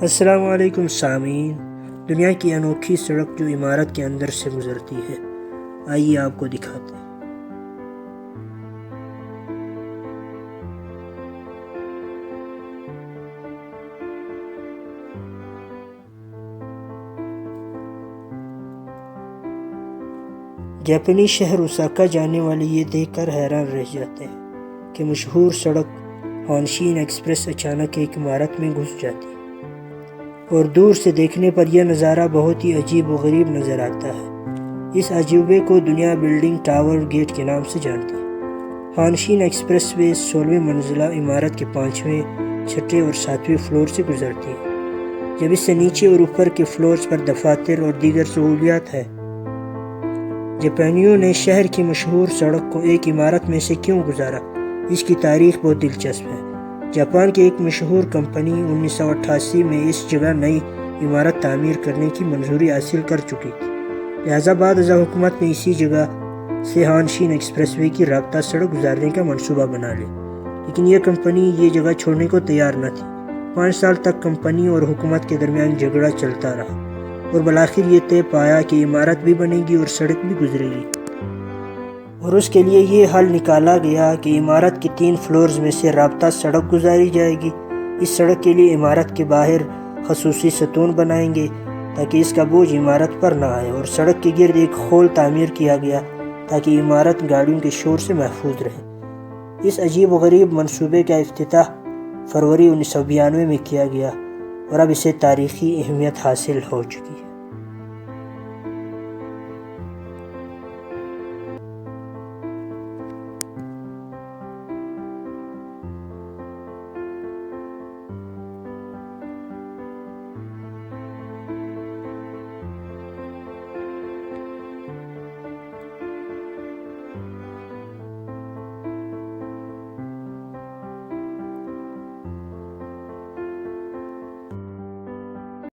السلام علیکم سامعین، دنیا کی انوکھی سڑک جو عمارت کے اندر سے گزرتی ہے، آئیے آپ کو دکھاتے ہیں۔ جاپانی شہر اوساکا جانے والے یہ دیکھ کر حیران رہ جاتے ہیں کہ مشہور سڑک ہونشین ایکسپریس اچانک ایک عمارت میں گھس جاتی ہے، اور دور سے دیکھنے پر یہ نظارہ بہت ہی عجیب و غریب نظر آتا ہے۔ اس عجوبے کو دنیا بلڈنگ ٹاور گیٹ کے نام سے جانتی ہے۔ ہونشین ایکسپریس وے 16ویں منزلہ عمارت کے 5ویں، 6ٹھے اور 7ویں فلور سے گزرتی ہے، جب اس سے نیچے اور اوپر کے فلورز پر دفاتر اور دیگر سہولیات ہیں۔ جاپانیوں نے شہر کی مشہور سڑک کو ایک عمارت میں سے کیوں گزارا؟ اس کی تاریخ بہت دلچسپ ہے۔ جاپان کی ایک مشہور کمپنی 1988 میں اس جگہ نئی عمارت تعمیر کرنے کی منظوری حاصل کر چکی تھی، لہذا بعد ازاں حکومت نے اسی جگہ سے ہونشین ایکسپریس وے کی رابطہ سڑک گزارنے کا منصوبہ بنا لیا، لیکن یہ کمپنی یہ جگہ چھوڑنے کو تیار نہ تھی۔ 5 سال تک کمپنی اور حکومت کے درمیان جھگڑا چلتا رہا، اور بالآخر یہ طے پایا کہ عمارت بھی بنے گی اور سڑک بھی گزرے گی، اور اس کے لیے یہ حل نکالا گیا کہ عمارت کی 3 فلورز میں سے رابطہ سڑک گزاری جائے گی۔ اس سڑک کے لیے عمارت کے باہر خصوصی ستون بنائیں گے تاکہ اس کا بوجھ عمارت پر نہ آئے، اور سڑک کے گرد ایک خول تعمیر کیا گیا تاکہ عمارت گاڑیوں کے شور سے محفوظ رہے۔ اس عجیب و غریب منصوبے کا افتتاح فروری 1992 میں کیا گیا، اور اب اسے تاریخی اہمیت حاصل ہو چکی ہے۔